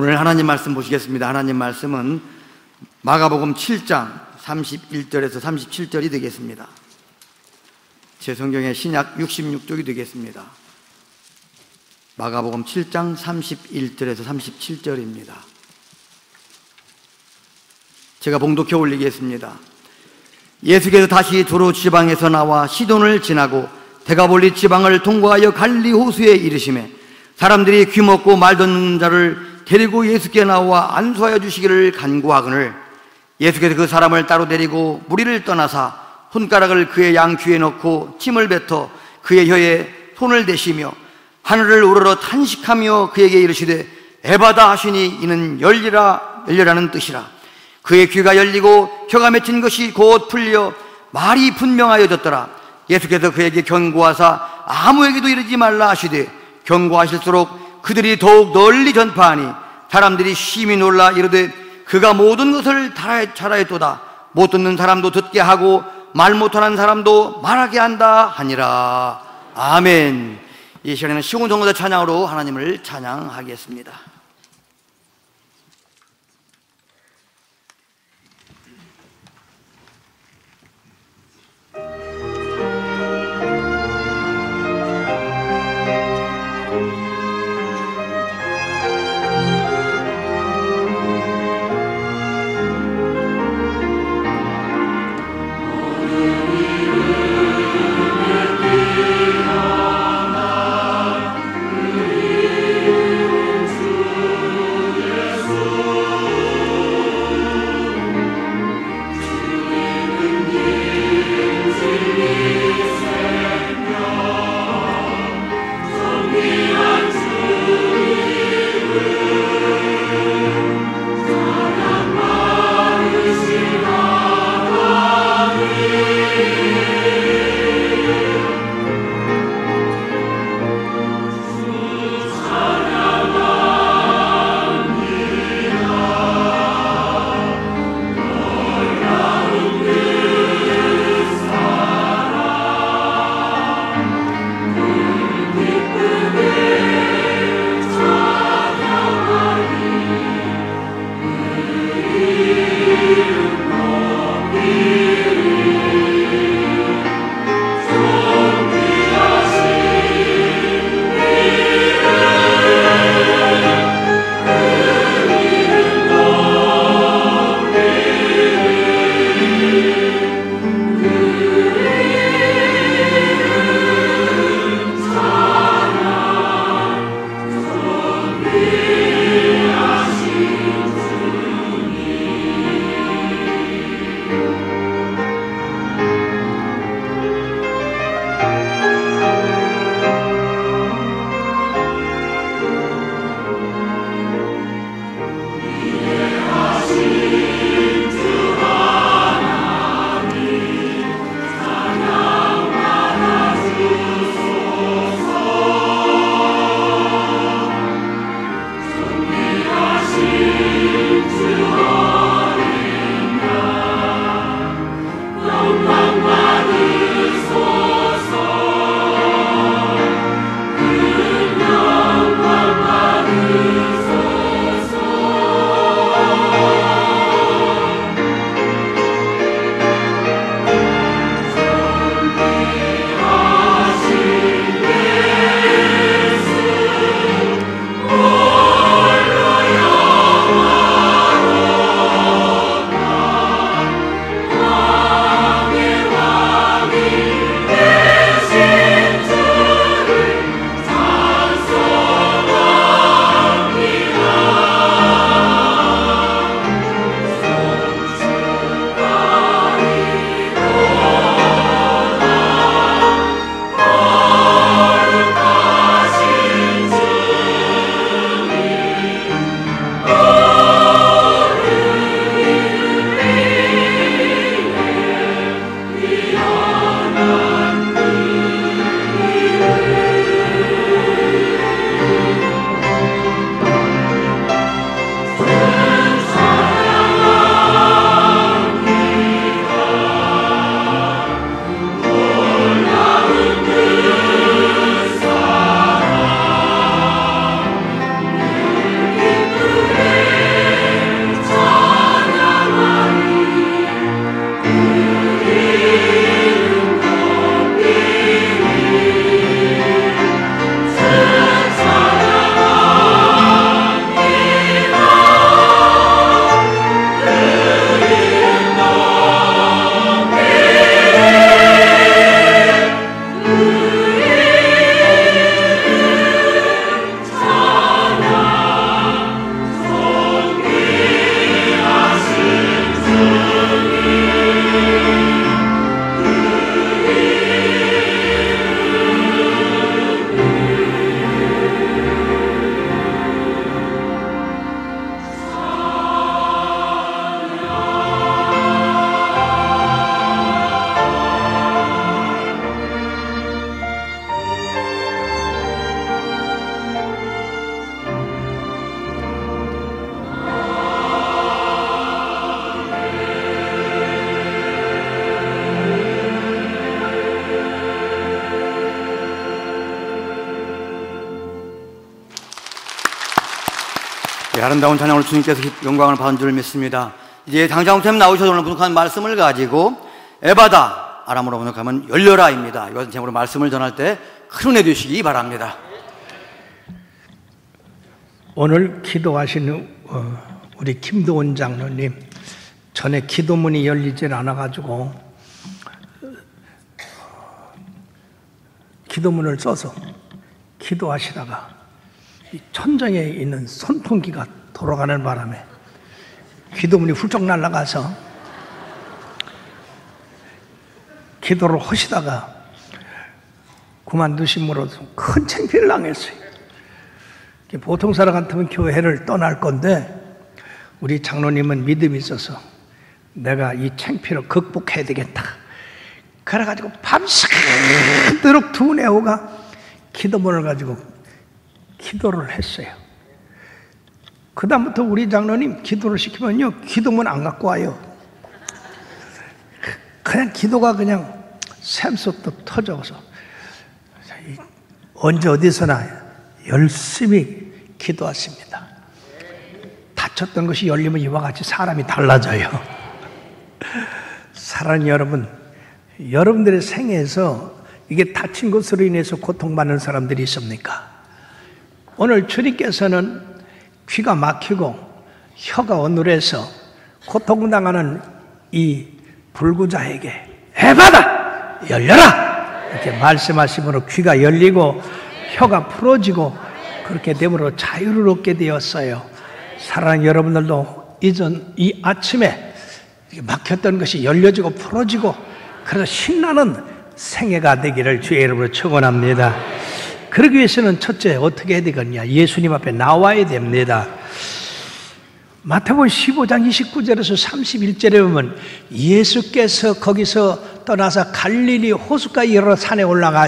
오늘 하나님 말씀 보시겠습니다. 하나님 말씀은 마가복음 7장 31절에서 37절이 되겠습니다. 제 성경의 신약 66쪽이 되겠습니다. 마가복음 7장 31절에서 37절입니다. 제가 봉독해 올리겠습니다. 예수께서 다시 두로 지방에서 나와 시돈을 지나고 데가볼리 지방을 통과하여 갈릴리 호수에 이르시매 사람들이 귀먹고 말 듣는 자를 데리고 예수께 나와 안수하여 주시기를 간구하거늘 예수께서 그 사람을 따로 데리고 무리를 떠나사 손가락을 그의 양귀에 넣고 침을 뱉어 그의 혀에 손을 대시며 하늘을 우러러 탄식하며 그에게 이르시되 에바다 하시니 이는 열리라는 뜻이라. 그의 귀가 열리고 혀가 맺힌 것이 곧 풀려 말이 분명하여졌더라. 예수께서 그에게 경고하사 아무에게도 이르지 말라 하시되 경고하실수록 그들이 더욱 널리 전파하니 사람들이 심히 놀라 이르되 그가 모든 것을 잘하였도다. 못 듣는 사람도 듣게 하고 말 못하는 사람도 말하게 한다 하니라. 아멘. 이 시간에는 시온 성도자 찬양으로 하나님을 찬양하겠습니다. 주 아름다운 찬양을 주님께서 영광을 받은 줄 믿습니다. 이제 당장쌤 나오셔서 오늘 분석한 말씀을 가지고 에바다, 아람어로 번역하면 열려라입니다. 이것은 제목으로 말씀을 전할 때 큰 은혜 되시기 바랍니다. 오늘 기도하시는 우리 김도원 장로님, 전에 기도문이 열리질 않아가지고 기도문을 써서 기도하시다가 이 천장에 있는 선풍기가 돌아가는 바람에 기도문이 훌쩍 날아가서 기도를 하시다가 그만두심으로 큰 창피를 당했어요. 보통 사람 같으면 교회를 떠날 건데 우리 장로님은 믿음이 있어서 내가 이 창피를 극복해야 되겠다. 그래가지고 밤새도록 두뇌호가 기도문을 가지고 기도를 했어요. 그 다음부터 우리 장로님 기도를 시키면요, 기도문 안 갖고 와요. 그냥 기도가 그냥 샘솟듯 터져서 언제 어디서나 열심히 기도하십니다. 닫혔던 것이 열리면 이와 같이 사람이 달라져요. 사랑하는 여러분, 여러분들의 생애에서 이게 닫힌 것으로 인해서 고통받는 사람들이 있습니까? 오늘 주님께서는 귀가 막히고 혀가 어눌해서 고통당하는 이 불구자에게 에바다! 열려라! 이렇게 말씀하심으로 귀가 열리고 혀가 풀어지고 그렇게 됨으로 자유를 얻게 되었어요. 사랑하는 여러분들도 이전 이 아침에 막혔던 것이 열려지고 풀어지고 그래서 신나는 생애가 되기를 주의 이름으로 축원합니다. 그러기 위해서는 첫째 어떻게 해야 되겠냐? 예수님 앞에 나와야 됩니다. 마태복음 15장 29절에서 31절에 보면 예수께서 거기서 떠나서 갈릴리 호숫가 여러 산에 올라가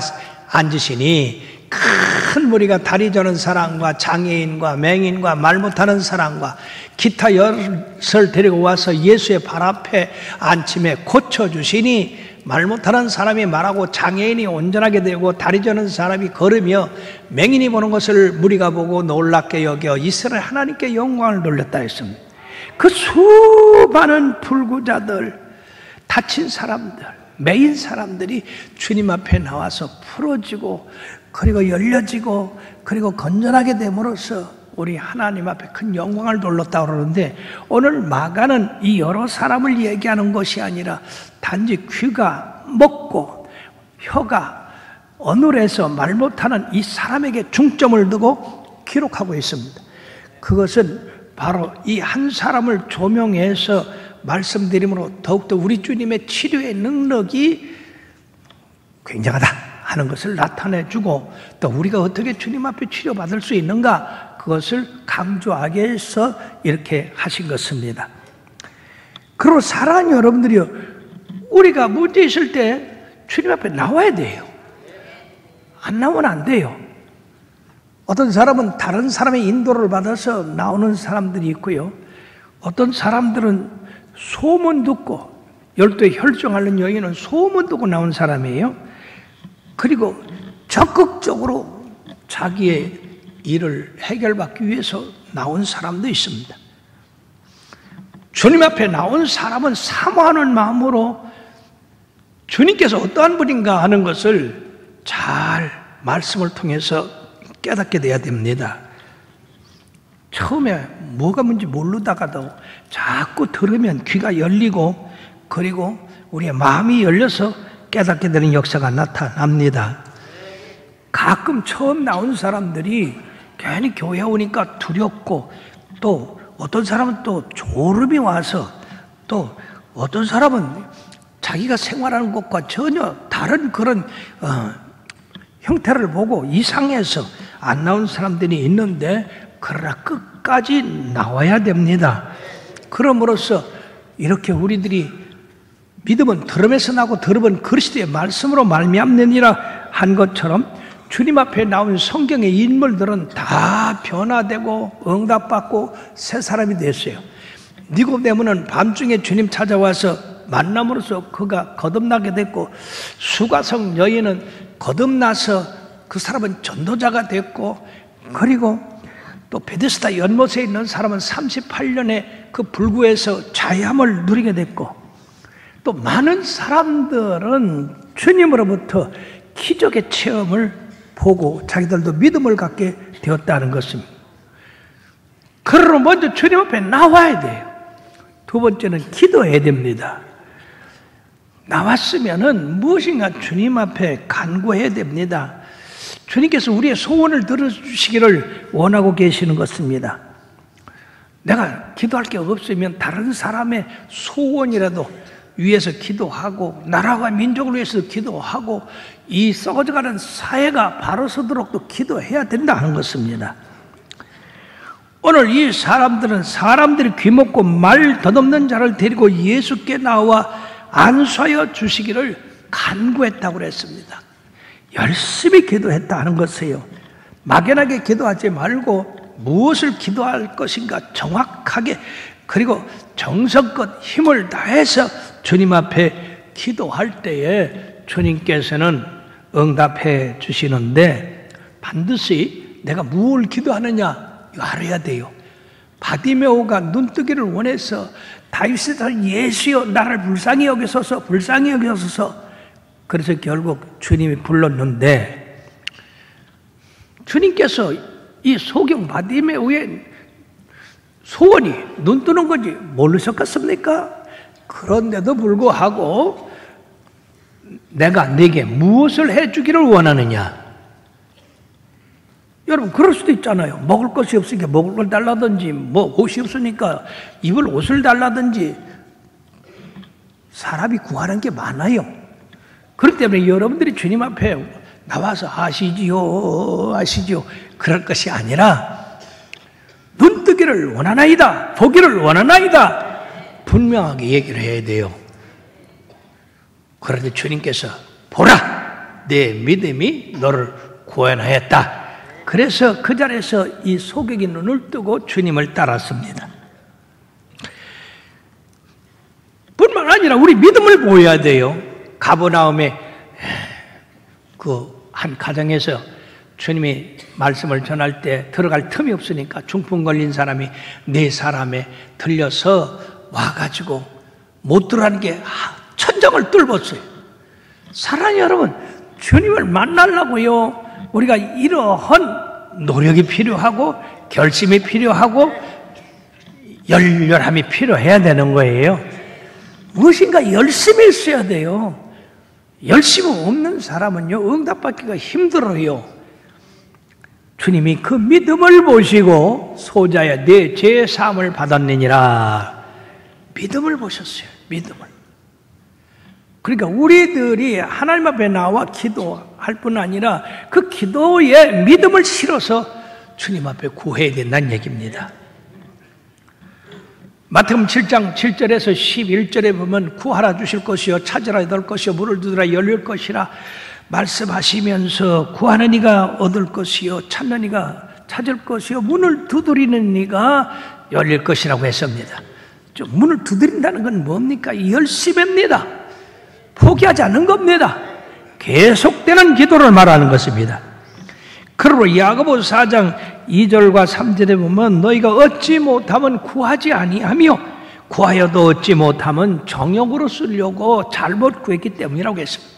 앉으시니 큰 무리가 다리 저는 사람과 장애인과 맹인과 말 못하는 사람과 기타 여럿을 데리고 와서 예수의 발 앞에 앉힘에 고쳐주시니 말 못하는 사람이 말하고 장애인이 온전하게 되고 다리 저는 사람이 걸으며 맹인이 보는 것을 무리가 보고 놀랍게 여겨 이스라엘 하나님께 영광을 돌렸다 했습니다. 그 수많은 불구자들, 다친 사람들, 매인 사람들이 주님 앞에 나와서 풀어지고 그리고 열려지고 그리고 건전하게 됨으로써 우리 하나님 앞에 큰 영광을 돌렸다고 그러는데 오늘 마가는 이 여러 사람을 얘기하는 것이 아니라 단지 귀가 먹고 혀가 어눌해서 말 못하는 이 사람에게 중점을 두고 기록하고 있습니다. 그것은 바로 이 한 사람을 조명해서 말씀드림으로 더욱더 우리 주님의 치료의 능력이 굉장하다 하는 것을 나타내주고 또 우리가 어떻게 주님 앞에 치료받을 수 있는가 그것을 강조하게 해서 이렇게 하신 것입니다. 그리고 사랑하는 여러분들이요, 우리가 문제 있을 때 주님 앞에 나와야 돼요. 안 나오면 안 돼요. 어떤 사람은 다른 사람의 인도를 받아서 나오는 사람들이 있고요, 어떤 사람들은 소문 듣고 열두에 혈증하는 여인은 소문 듣고 나온 사람이에요. 그리고 적극적으로 자기의 일을 해결받기 위해서 나온 사람도 있습니다. 주님 앞에 나온 사람은 사모하는 마음으로 주님께서 어떠한 분인가 하는 것을 잘 말씀을 통해서 깨닫게 돼야 됩니다. 처음에 뭐가 뭔지 모르다가도 자꾸 들으면 귀가 열리고 그리고 우리의 마음이 열려서 깨닫게 되는 역사가 나타납니다. 가끔 처음 나온 사람들이 괜히 교회 오니까 두렵고 또 어떤 사람은 또 졸음이 와서 또 어떤 사람은 자기가 생활하는 것과 전혀 다른 그런 형태를 보고 이상해서 안 나온 사람들이 있는데 그러나 끝까지 나와야 됩니다. 그럼으로써 이렇게 우리들이 믿음은 들음에서 나고 들음은 그리스도의 말씀으로 말미암느니라 한 것처럼 주님 앞에 나온 성경의 인물들은 다 변화되고 응답받고 새 사람이 됐어요. 니고데모는 밤중에 주님 찾아와서 만남으로써 그가 거듭나게 됐고 수가성 여인은 거듭나서 그 사람은 전도자가 됐고 그리고 또 베데스다 연못에 있는 사람은 38년의 그 불구에서 자유함을 누리게 됐고, 또 많은 사람들은 주님으로부터 기적의 체험을 보고 자기들도 믿음을 갖게 되었다는 것입니다. 그러므로 먼저 주님 앞에 나와야 돼요. 두 번째는 기도해야 됩니다. 나왔으면은 무엇인가 주님 앞에 간구해야 됩니다. 주님께서 우리의 소원을 들어주시기를 원하고 계시는 것입니다. 내가 기도할 게 없으면 다른 사람의 소원이라도 위해서 기도하고, 나라와 민족을 위해서 기도하고, 이 썩어져가는 사회가 바로 서도록 또 기도해야 된다는 것입니다. 오늘 이 사람들은 사람들이 귀먹고 말 덧없는 자를 데리고 예수께 나와 안수하여 주시기를 간구했다고 그랬습니다. 열심히 기도했다는 것이에요. 막연하게 기도하지 말고 무엇을 기도할 것인가 정확하게, 그리고 정성껏 힘을 다해서 주님 앞에 기도할 때에 주님께서는 응답해 주시는데, 반드시 내가 무엇을 기도하느냐 이거 알아야 돼요. 바디메오가 눈뜨기를 원해서 다윗에서 예수여 나를 불쌍히 여기소서, 불쌍히 여기소서. 그래서 결국 주님이 불렀는데, 주님께서 이 소경 바디메오의 소원이 눈 뜨는 건지 모르셨겠습니까? 그런데도 불구하고 내가 네게 무엇을 해주기를 원하느냐? 여러분 그럴 수도 있잖아요. 먹을 것이 없으니까 먹을 걸 달라든지, 뭐 옷이 없으니까 입을 옷을 달라든지, 사람이 구하는 게 많아요. 그렇기 때문에 여러분들이 주님 앞에 나와서 아시지요 그럴 것이 아니라, 눈뜨기를 원하나이다, 보기를 원하나이다, 분명하게 얘기를 해야 돼요. 그런데 주님께서 보라, 내 믿음이 너를 구원하였다. 그래서 그 자리에서 이 소경이 눈을 뜨고 주님을 따랐습니다. 뿐만 아니라 우리 믿음을 보여야 돼요. 가버나움에 그 한 가정에서 주님이 말씀을 전할 때 들어갈 틈이 없으니까 중풍 걸린 사람이 4사람에 들려서 와가지고 못 들어가는 게 천장을 뚫었어요. 사랑하는 여러분, 주님을 만나려고요, 우리가 이러한 노력이 필요하고 결심이 필요하고 열렬함이 필요해야 되는 거예요. 무엇인가 열심히 있어야 돼요. 열심히 없는 사람은요, 응답받기가 힘들어요. 주님이 그 믿음을 보시고 소자야 내 죄 사함을 받았느니라. 믿음을 보셨어요. 믿음을. 그러니까 우리들이 하나님 앞에 나와 기도할 뿐 아니라 그 기도에 믿음을 실어서 주님 앞에 구해야 된다는 얘기입니다. 마태복음 7장 7절에서 11절에 보면 구하라 주실 것이요, 찾으라 얻을 것이요, 문을 두드라 열릴 것이라 말씀하시면서 구하는 이가 얻을 것이요, 찾는 이가 찾을 것이요, 문을 두드리는 이가 열릴 것이라고 했습니다. 문을 두드린다는 건 뭡니까? 열심입니다. 포기하지 않는 겁니다. 계속되는 기도를 말하는 것입니다. 그러므로 야고보서 4장 2절과 3절에 보면 너희가 얻지 못하면 구하지 아니하며 구하여도 얻지 못하면 정욕으로 쓰려고 잘못 구했기 때문이라고 했습니다.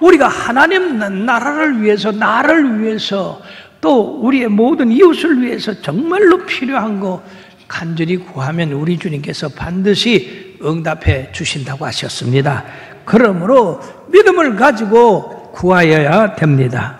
우리가 하나님 나라를 위해서, 나를 위해서, 또 우리의 모든 이웃을 위해서 정말로 필요한 거 간절히 구하면 우리 주님께서 반드시 응답해 주신다고 하셨습니다. 그러므로 믿음을 가지고 구하여야 됩니다.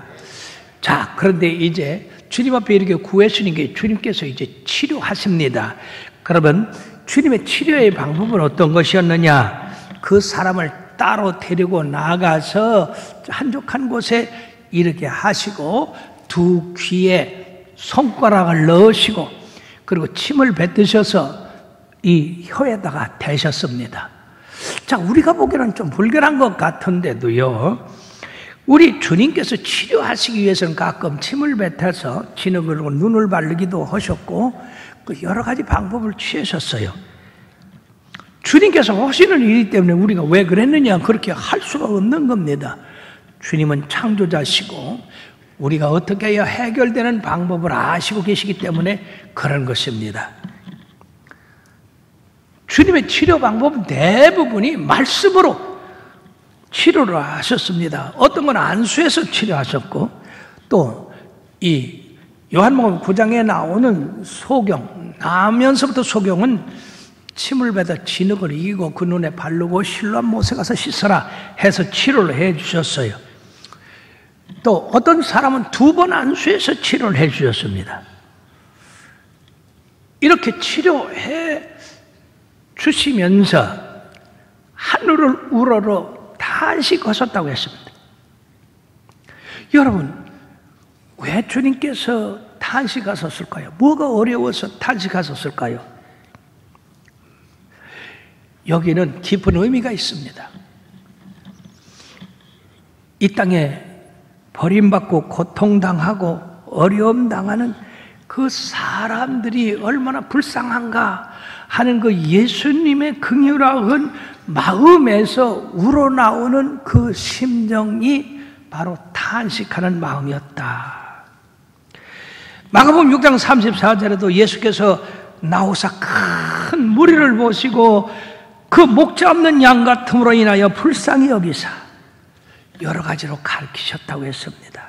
자, 그런데 이제 주님 앞에 이렇게 구했으니까 주님께서 이제 치료하십니다. 그러면 주님의 치료의 방법은 어떤 것이었느냐? 그 사람을 따로 데리고 나가서 한적한 곳에 이렇게 하시고 두 귀에 손가락을 넣으시고 그리고 침을 뱉으셔서 이 혀에다가 대셨습니다. 자, 우리가 보기에는 좀 불결한 것 같은데도요, 우리 주님께서 치료하시기 위해서는 가끔 침을 뱉어서 진흙을 그리고 눈을 바르기도 하셨고 여러 가지 방법을 취하셨어요. 주님께서 하시는 일이기 때문에 우리가 왜 그랬느냐, 그렇게 할 수가 없는 겁니다. 주님은 창조자시고 우리가 어떻게 해야 해결되는 방법을 아시고 계시기 때문에 그런 것입니다. 주님의 치료 방법은 대부분이 말씀으로 치료를 하셨습니다. 어떤 건 안수에서 치료하셨고, 또 이 요한복음 9장에 나오는 소경, 나면서부터 소경은 침을 뱉어 진흙을 이기고 그 눈에 바르고 실로암 못에 가서 씻어라 해서 치료를 해 주셨어요. 또 어떤 사람은 2번 안수해서 치료를 해 주셨습니다. 이렇게 치료해 주시면서 하늘을 우러러 탄식하셨다고 했습니다. 여러분, 왜 주님께서 탄식하셨을까요? 뭐가 어려워서 탄식하셨을까요? 여기는 깊은 의미가 있습니다. 이 땅에 버림받고 고통당하고 어려움 당하는 그 사람들이 얼마나 불쌍한가 하는 그 예수님의 긍휼한 마음에서 우러나오는 그 심정이 바로 탄식하는 마음이었다. 마가복음 6장 34절에도 예수께서 나오사 큰 무리를 보시고 그 목자 없는 양 같음으로 인하여 불쌍히 여기사 여러 가지로 가르치셨다고 했습니다.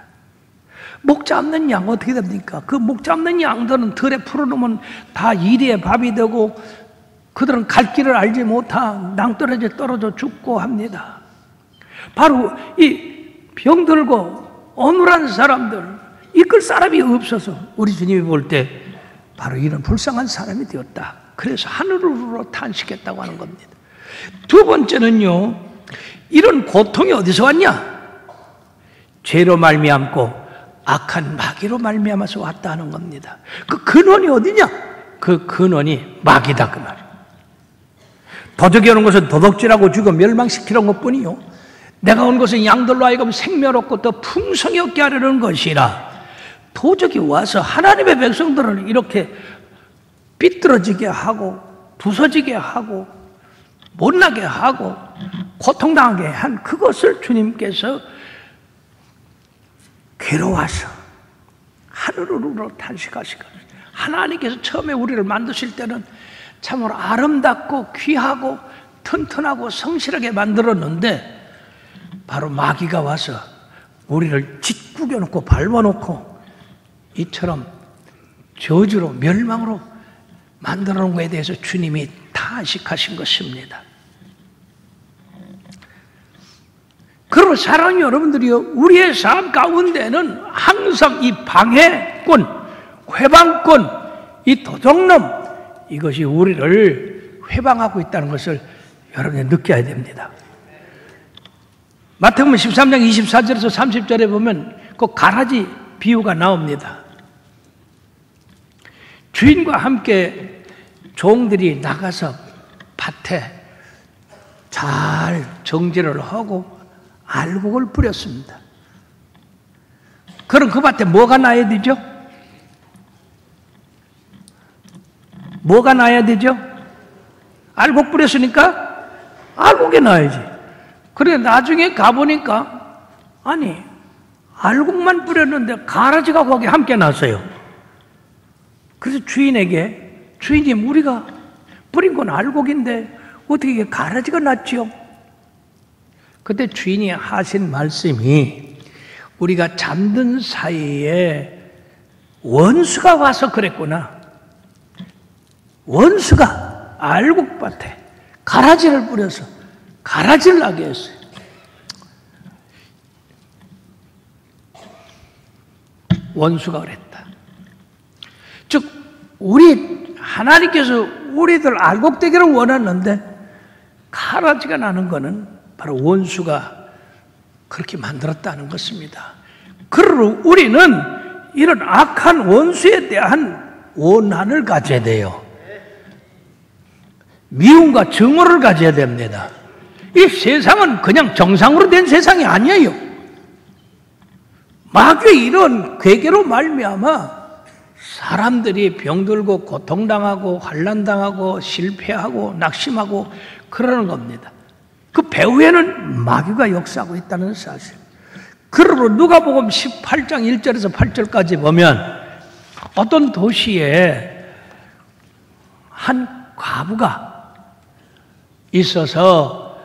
목자 없는 양 어떻게 됩니까? 그 목자 없는 양들은 들에 풀어놓으면 다 이리에 밥이 되고 그들은 갈 길을 알지 못한 낭떠러지에 떨어져 죽고 합니다. 바로 이 병들고 어눌한 사람들, 이끌 사람이 없어서 우리 주님이 볼 때 바로 이런 불쌍한 사람이 되었다. 그래서 하늘으로 탄식했다고 하는 겁니다. 두 번째는요, 이런 고통이 어디서 왔냐? 죄로 말미암고 악한 마귀로 말미암아서 왔다 하는 겁니다. 그 근원이 어디냐? 그 근원이 마귀다 그 말이에요. 도적이 오는 것은 도둑질하고 죽여 멸망시키는 것뿐이요, 내가 온 것은 양들로 하여금 생명 얻고 더 풍성히 얻게 하려는 것이라. 도적이 와서 하나님의 백성들을 이렇게 삐뚤어지게 하고 부서지게 하고 못나게 하고 고통당하게 한 그것을 주님께서 괴로워서 하늘으로 탄식하시고, 하나님께서 처음에 우리를 만드실 때는 참으로 아름답고 귀하고 튼튼하고 성실하게 만들었는데 바로 마귀가 와서 우리를 짓구겨 놓고 밟아놓고 이처럼 저주로 멸망으로 만들어 놓은 것에 대해서 주님이 탄식하신 것입니다. 그러면 사랑하는 여러분들이요, 우리의 삶 가운데는 항상 이 방해꾼, 회방꾼, 이 도적놈, 이것이 우리를 회방하고 있다는 것을 여러분이 느껴야 됩니다. 마태복음 13장 24절에서 30절에 보면 그 가라지 비유가 나옵니다. 주인과 함께 종들이 나가서 밭에 잘 정제를 하고 알곡을 뿌렸습니다. 그럼 그 밭에 뭐가 나야 되죠? 뭐가 나야 되죠? 알곡 뿌렸으니까 알곡이 나야지. 그래 나중에 가보니까 아니 알곡만 뿌렸는데 가라지가 거기 함께 났어요. 그래서 주인에게, 주인님 우리가 뿌린 건 알곡인데 어떻게 이게 가라지가 났지요? 그때 주인이 하신 말씀이, 우리가 잠든 사이에 원수가 와서 그랬구나. 원수가 알곡밭에 가라지를 뿌려서 가라지를 나게 했어요. 원수가 그랬다. 즉 하나님께서 우리들 알곡되기를 원하는데 가라지가 나는 것은 바로 원수가 그렇게 만들었다는 것입니다. 그러므로 우리는 이런 악한 원수에 대한 원한을 가져야 돼요. 미움과 증오를 가져야 됩니다. 이 세상은 그냥 정상으로 된 세상이 아니에요. 마귀의 이런 괴계로 말미암아 사람들이 병들고 고통당하고 환난당하고 실패하고 낙심하고 그러는 겁니다. 그 배후에는 마귀가 역사하고 있다는 사실. 그러므로 누가복음 18장 1절에서 8절까지 보면 어떤 도시에 한 과부가 있어서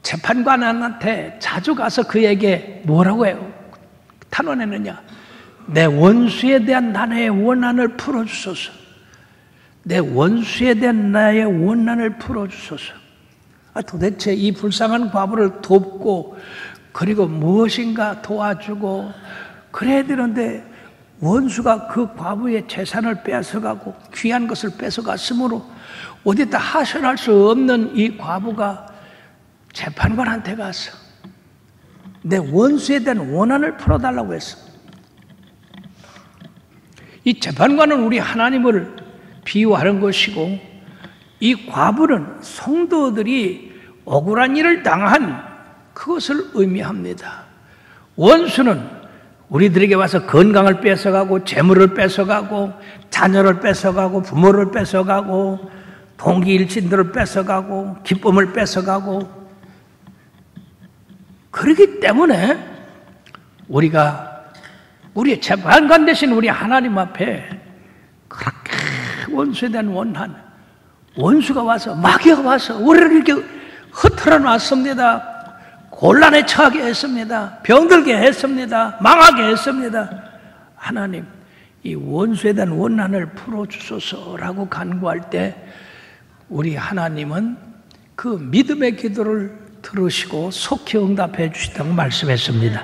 재판관한테 자주 가서 그에게 뭐라고 해요? 탄원했느냐? 내 원수에 대한 나의 원한을 풀어주소서. 내 원수에 대한 나의 원한을 풀어주소서. 도대체 이 불쌍한 과부를 돕고 그리고 무엇인가 도와주고 그래야 되는데 원수가 그 과부의 재산을 뺏어가고 귀한 것을 뺏어갔으므로 어디다 하소연할 수 없는 이 과부가 재판관한테 가서 내 원수에 대한 원한을 풀어달라고 했어. 이 재판관은 우리 하나님을 비유하는 것이고 이 과부는 성도들이 억울한 일을 당한 그것을 의미합니다. 원수는 우리들에게 와서 건강을 뺏어가고 재물을 뺏어가고 자녀를 뺏어가고 부모를 뺏어가고 동기 일진들을 뺏어가고 기쁨을 뺏어가고 그렇기 때문에 우리가 우리의 재판관 대신 우리 하나님 앞에 그렇게 원수에 대한 원한, 원수가 와서 마귀가 와서 우리를 이렇게 흩어져 놨습니다. 곤란에 처하게 했습니다. 병들게 했습니다. 망하게 했습니다. 하나님, 이 원수에 대한 원한을 풀어주소서라고 간구할 때 우리 하나님은 그 믿음의 기도를 들으시고 속히 응답해 주시다고 말씀했습니다.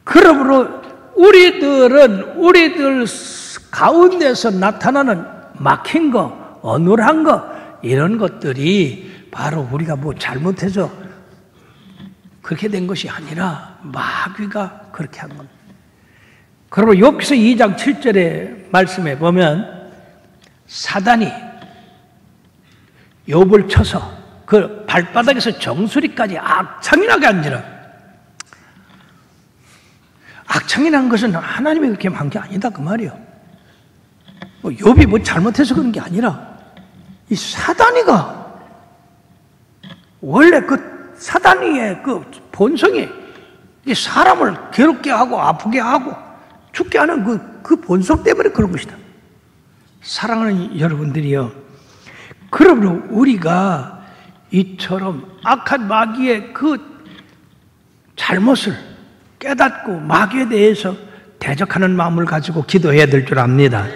그러므로 우리들 가운데서 나타나는 막힌 거, 어눌한 거 이런 것들이 바로 우리가 뭐 잘못해서 그렇게 된 것이 아니라 마귀가 그렇게 한 겁니다. 그러므로 욥기서 2장 7절의 말씀에 보면 사단이 욥을 쳐서 그 발바닥에서 정수리까지 악창이 나게 앉으라. 악창이 난 것은 하나님이 그렇게 한 게 아니다 그 말이에요. 욥이 뭐 잘못해서 그런 게 아니라 이 사단이가 원래 그 사단이의 그 본성이 이 사람을 괴롭게 하고 아프게 하고 죽게 하는 그 본성 때문에 그런 것이다. 사랑하는 여러분들이요, 그러므로 우리가 이처럼 악한 마귀의 그 잘못을 깨닫고 마귀에 대해서 대적하는 마음을 가지고 기도해야 될 줄 압니다.